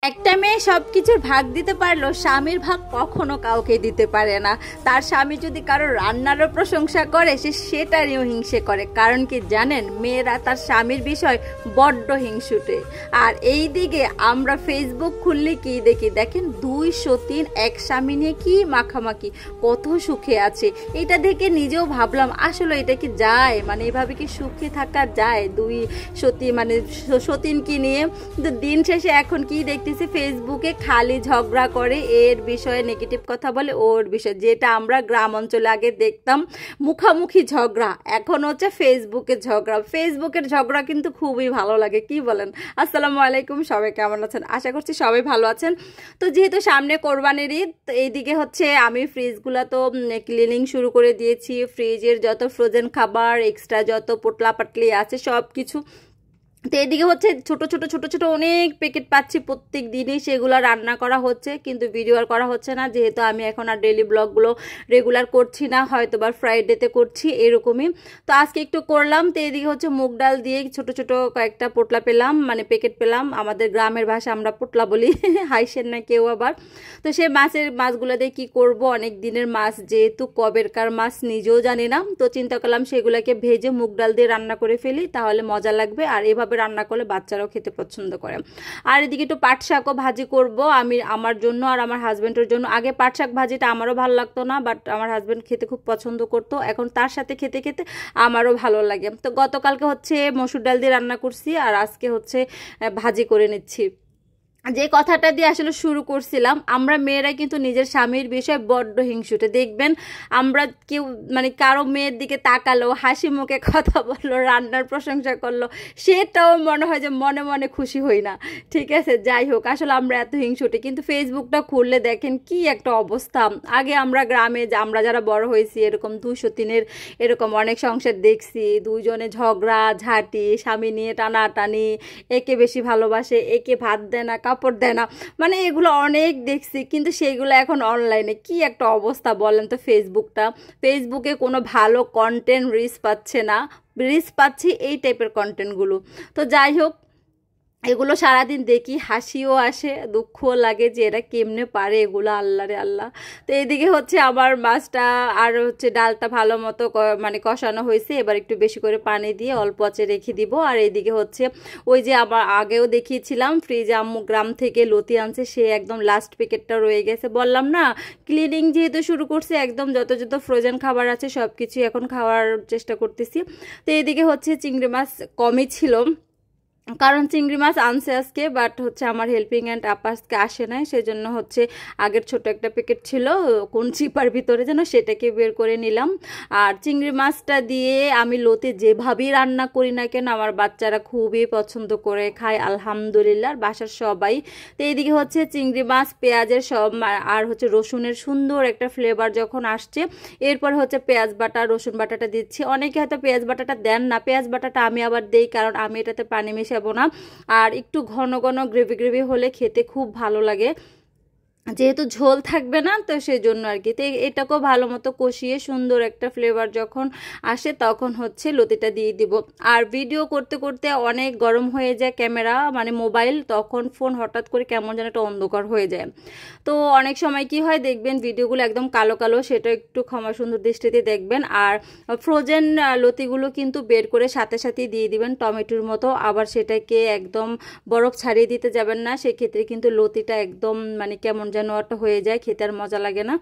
একটা মেয়ে সব কিছুর ভাগ দিতে পারলো, স্বামীর ভাগ কখনো কাউকে দিতে পারে না। তার স্বামী যদি কারো রান্নারও প্রশংসা করে, সে সেটারও হিংসে করে। কারণ কি জানেন, মেয়েরা তার স্বামীর বিষয় বড্ড হিংসুটে। আর এই দিকে আমরা ফেসবুক খুললে কি দেখি, দেখেন 203 এক স্বামী নিয়ে কি মাখামাখি, কত সুখে আছে। এটা দেখে নিজেও ভাবলাম আসলে এটা কি যায়, মানে এভাবে কি সুখে থাকা যায় 2 মানে সতীন কি নিয়ে। কিন্তু দিন শেষে এখন কি দেখতেছি, ফেসবুকে খালি ঝগড়া করে, এর বিষয়ে নেগেটিভ কথা বলে, ওর বিষয়ে। যেটা আমরা গ্রাম অঞ্চলে আগে দেখতাম মুখামুখি ঝগড়া, এখন হচ্ছে ফেসবুকের ঝগড়া। ফেসবুকের ঝগড়া কিন্তু খুবই ভালো লাগে, কি বলেন? আসসালামু আলাইকুম, সবাই কেমন আছেন? আশা করছি সবাই ভালো আছেন। তো যেহেতু সামনে কোরবানির ঈদ, এইদিকে হচ্ছে আমি ফ্রিজগুলো তো ক্লিনিং শুরু করে দিয়েছি। ফ্রিজের যত ফ্রোজেন খাবার, এক্সট্রা যত পোটলা পাটলি আছে সব কিছু। তো এদিকে হচ্ছে ছোট ছোট ছোট ছোট অনেক প্যাকেট পাচ্ছি প্রত্যেক দিনই, সেগুলো রান্না করা হচ্ছে, কিন্তু ভিডিও আর করা হচ্ছে না, যেহেতু আমি এখন আর ডেইলি ব্লগগুলো রেগুলার করছি না, হয়তো বা ফ্রাইডেতে করছি এরকমই। তো আজকে একটু করলাম। তো এদিকে হচ্ছে মুগ ডাল দিয়ে ছোট ছোট কয়েকটা পোটলা পেলাম, মানে প্যাকেট পেলাম। আমাদের গ্রামের ভাষা আমরা পোটলা বলি, হাইসেন না কেউ আবার। তো সেই মাছগুলো দিয়ে কী করবো, অনেক দিনের মাছ যেহেতু, কবেরকার মাছ নিজেও জানি না। তো চিন্তা করলাম সেগুলোকে ভেজে মুগ ডাল দিয়ে রান্না করে ফেলি, তাহলে মজা লাগবে। আর এভাবে রান্না করলে বাচ্চারাও খেতে পছন্দ করে। আর এদিকে একটু পাট শাকও ভাজি করব আমি, আমার জন্য আর আমার হাজব্যান্ডের জন্য। আগে পাট শাক ভাজিটা আমারও ভালো লাগতো না, বাট আমার হাজব্যান্ড খেতে খুব পছন্দ করতো, এখন তার সাথে খেতে খেতে আমারও ভালো লাগে। তো গতকালকে হচ্ছে মসুর ডাল দিয়ে রান্না করছি, আর আজকে হচ্ছে ভাজি করে নিচ্ছি। যে কথাটা দিয়ে আসলে শুরু করছিলাম, আমরা মেয়েরা কিন্তু নিজের স্বামীর বিষয়ে বড্ড হিংসুটে। দেখবেন আমরা কেউ মানে কারো মেয়ের দিকে তাকালো, হাসি মুখে কথা বললো, রান্নার প্রশংসা করলো, সেটাও মনে হয় যে মনে মনে খুশি হই না। ঠিক আছে, যাই হোক, আসলে আমরা এত হিংসুটে। কিন্তু ফেসবুকটা খুললে দেখেন কি একটা অবস্থা। আগে আমরা গ্রামে আমরা যারা বড় হয়েছি, এরকম 203-এর এরকম অনেক সংসার দেখছি, দুজনে ঝগড়া ঝাঁটি, স্বামী নিয়ে টানাটানি, একে বেশি ভালোবাসে, একে ভাত দেয় না, কাপড় দেয় না, মানে এগুলো অনেক দেখছি। কিন্তু সেইগুলো এখন অনলাইনে কি একটা অবস্থা বলেন তো। ফেসবুকে কোনো ভালো কন্টেন্ট রিচ পাচ্ছে না, রিচ পাচ্ছি এই টাইপের কন্টেন্টগুলো। তো যাই হোক, এগুলো সারাদিন দেখি, হাসিও আসে, দুঃখও লাগে যে এরা কেমনে পারে এগুলো, আল্লাহ রে আল্লাহ। তো এদিকে হচ্ছে আমার মাছটা আর হচ্ছে ডালটা ভালো মতো মানে কষানো হয়েছে, এবার একটু বেশি করে পানি দিয়ে অল্প আঁচে রেখে দিব। আর এইদিকে হচ্ছে ওই যে আবার আগেও দেখিয়েছিলাম, ফ্রিজে আম্মু গ্রাম থেকে লতি আনছে, সে একদম লাস্ট প্যাকেটটা রয়ে গেছে। বললাম না, ক্লিনিং যেহেতু শুরু করছে, একদম যত যত ফ্রোজেন খাবার আছে সব কিছু এখন খাওয়ার চেষ্টা করতেছি। তো এদিকে হচ্ছে চিংড়ি মাছ কমই ছিল, কারণ চিংড়ি মাছ আনছে আজকে, বাট হচ্ছে আমার হেল্পিং হ্যান্ড আপা আজকে আসে নাই, সেজন্য হচ্ছে আগের ছোট একটা প্যাকেট ছিল কোন চিপার ভিতরে যেন, সেটাকে বের করে নিলাম। আর চিংড়ি মাছটা দিয়ে আমি লতি যেভাবেই রান্না করি না কেন, আমার বাচ্চারা খুবই পছন্দ করে খায় আলহামদুলিল্লাহ, বাসার সবাই। তো এইদিকে হচ্ছে চিংড়ি মাছ, পেঁয়াজের সব আর হচ্ছে রসুনের সুন্দর একটা ফ্লেভার যখন আসছে, এরপর হচ্ছে পেঁয়াজ বাটা রসুন বাটাটা দিচ্ছি। অনেকে হয়তো পেঁয়াজ বাটাটা দেন না, পেঁয়াজ বাটাটা আমি আবার দেই, কারণ আমি এটাতে পানি মিশাবো না। আর একটু ঘন ঘন গ্রেভি গ্রেভি হলে খেতে খুব ভালো লাগে, যেহেতু ঝোল থাকবে না, তো সেই জন্য আর কি। তো এটাকেও ভালো মতো কষিয়ে সুন্দর একটা ফ্লেভার যখন আসে, তখন হচ্ছে লতিটা দিয়ে দিব। আর ভিডিও করতে করতে অনেক গরম হয়ে যায় ক্যামেরা, মানে মোবাইল, তখন ফোন হঠাৎ করে কেমন যেন একটা অন্ধকার হয়ে যায়। তো অনেক সময় কি হয় দেখবেন, ভিডিওগুলো একদম কালো কালো, সেটা একটু ক্ষমা সুন্দর দৃষ্টিতে দেখবেন। আর ফ্রোজেন লতিগুলো কিন্তু বের করে সাথে সাথেই দিয়ে দিবেন টমেটোর মতো, আবার সেটাকে একদম বরফ ছাড়িয়ে দিতে যাবেন না, সেক্ষেত্রে কিন্তু লতিটা একদম মানে কেমন যেন একটা হয়ে যায়, খেতে আর মজা লাগে না।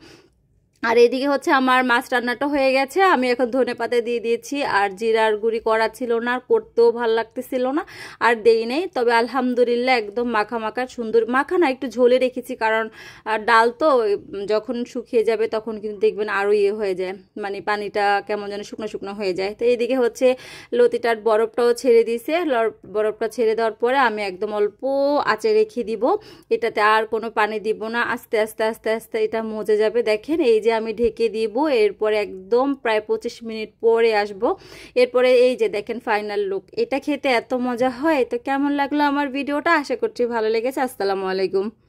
আর এদিকে হচ্ছে আমার মাছ রান্নাটা হয়ে গেছে, আমি এখন ধনেপাতা দিয়ে দিয়েছি। আর জিরার গুঁড়ি করা ছিল না, আর করতেও ভাল লাগতেছিল না, আর দেই নেই। তবে আলহামদুলিল্লাহ একদম মাখা মাখা সুন্দর, মাখা না একটু ঝোলে রেখেছি, কারণ ডাল তো যখন শুকিয়ে যাবে তখন কিন্তু দেখবেন আরও ইয়ে হয়ে যায়, মানে পানিটা কেমন যেন শুকনো শুকনো হয়ে যায়। তো এইদিকে হচ্ছে লতিটার বরফটাও ছেড়ে দিয়েছে, বরফটা ছেড়ে দেওয়ার পরে আমি একদম অল্প আঁচে রেখে দিব, এটাতে আর কোনো পানি দিব না, আস্তে আস্তে আস্তে আস্তে এটা মজে যাবে। দেখেন এই যে আমি ঢেকে দিব, এরপরে একদম প্রায় 25 মিনিট পরে আসব। এরপরে এই যে দেখেন ফাইনাল লুক, এটা খেতে এত মজা হয়। তো কেমন লাগলো আমার ভিডিওটা, আশা করছি ভালো লেগেছে। আসসালামু আলাইকুম।